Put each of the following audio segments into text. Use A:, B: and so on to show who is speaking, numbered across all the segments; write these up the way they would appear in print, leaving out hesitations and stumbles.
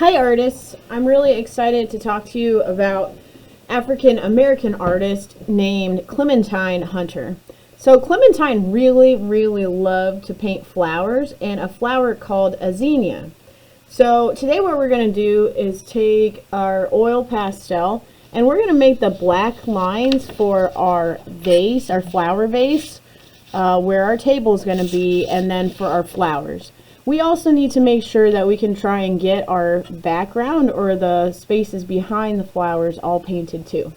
A: Hi artists, I'm really excited to talk to you about African American artist named Clementine Hunter. So Clementine really loved to paint flowers, and a flower called a zinnia. So today what we're going to do is take our oil pastel and we're going to make the black lines for our vase, our flower vase, where our table is going to be, and then for our flowers. We also need to make sure that we can try and get our background or the spaces behind the flowers all painted too.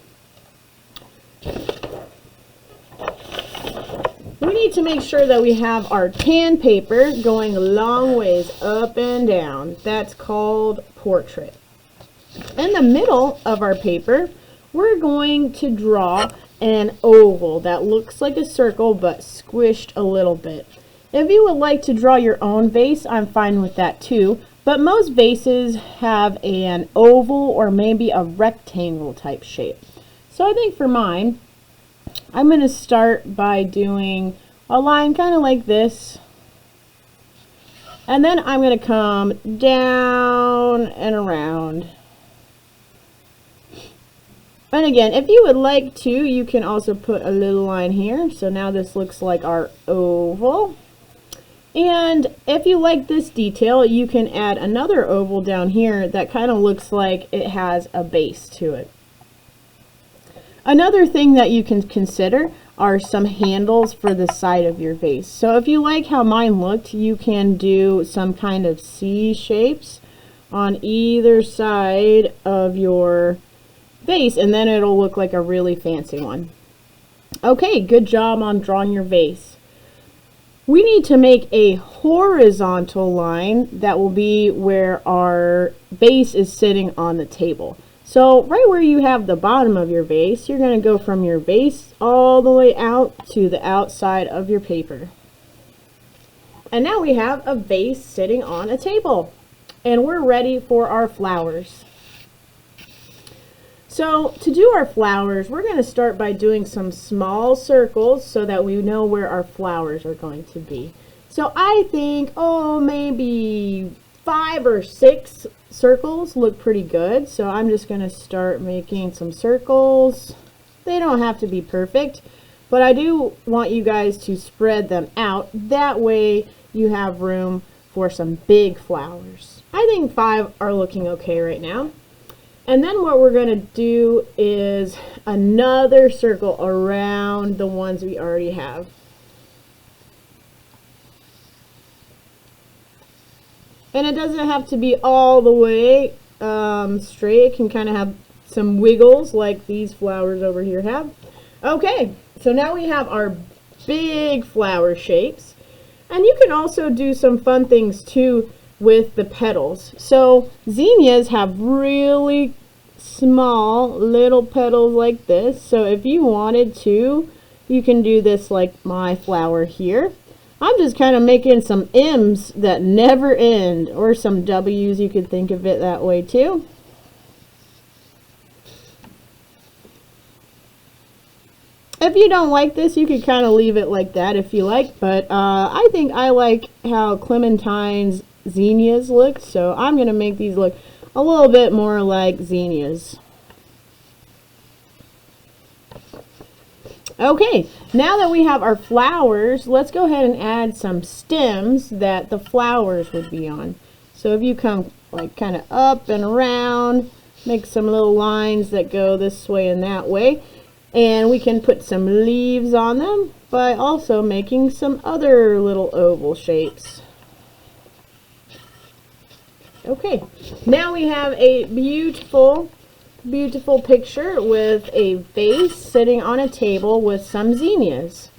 A: We need to make sure that we have our tan paper going a long ways up and down. That's called portrait. In the middle of our paper, we're going to draw an oval that looks like a circle but squished a little bit. If you would like to draw your own vase, I'm fine with that too, but most vases have an oval or maybe a rectangle type shape. So I think for mine, I'm going to start by doing a line kind of like this, and then I'm going to come down and around. And again, if you would like to, you can also put a little line here. So now this looks like our oval. And if you like this detail, you can add another oval down here that kind of looks like it has a base to it. Another thing that you can consider are some handles for the side of your vase. So if you like how mine looked, you can do some kind of C shapes on either side of your vase, and then it'll look like a really fancy one. Okay, good job on drawing your vase. We need to make a horizontal line that will be where our vase is sitting on the table. So right where you have the bottom of your vase, you're going to go from your vase all the way out to the outside of your paper. And now we have a vase sitting on a table. And we're ready for our flowers. So to do our flowers, we're going to start by doing some small circles so that we know where our flowers are going to be. So I think, maybe 5 or 6 circles look pretty good. So I'm just going to start making some circles. They don't have to be perfect, but I do want you guys to spread them out. That way you have room for some big flowers. I think 5 are looking okay right now. And then what we're going to do is another circle around the ones we already have. And it doesn't have to be all the way straight. It can kind of have some wiggles like these flowers over here have. Okay, so now we have our big flower shapes. And you can also do some fun things too with the petals. So zinnias have really small little petals like this. So if you wanted to, you can do this like my flower here. I'm just kind of making some M's that never end, or some W's, you could think of it that way too. If you don't like this, you could kind of leave it like that if you like, but I think I like how Clementine's zinnias look, so I'm going to make these look a little bit more like zinnias. Okay, now that we have our flowers, let's go ahead and add some stems that the flowers would be on. So if you come like kind of up and around, make some little lines that go this way and that way. And we can put some leaves on them by also making some other little oval shapes. Okay, now we have a beautiful picture with a vase sitting on a table with some zinnias.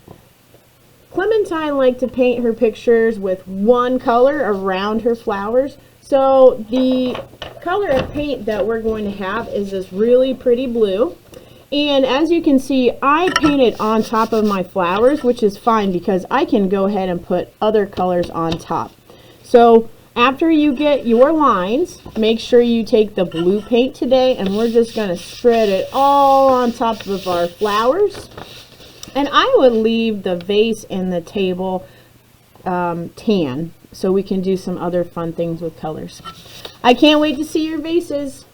A: Clementine liked to paint her pictures with one color around her flowers. So the color of paint that we're going to have is this really pretty blue. And as you can see, I painted on top of my flowers, which is fine because I can go ahead and put other colors on top. So after you get your lines, make sure you take the blue paint today, and we're just going to spread it all on top of our flowers. And I would leave the vase and the table tan. so we can do some other fun things with colors. I can't wait to see your vases.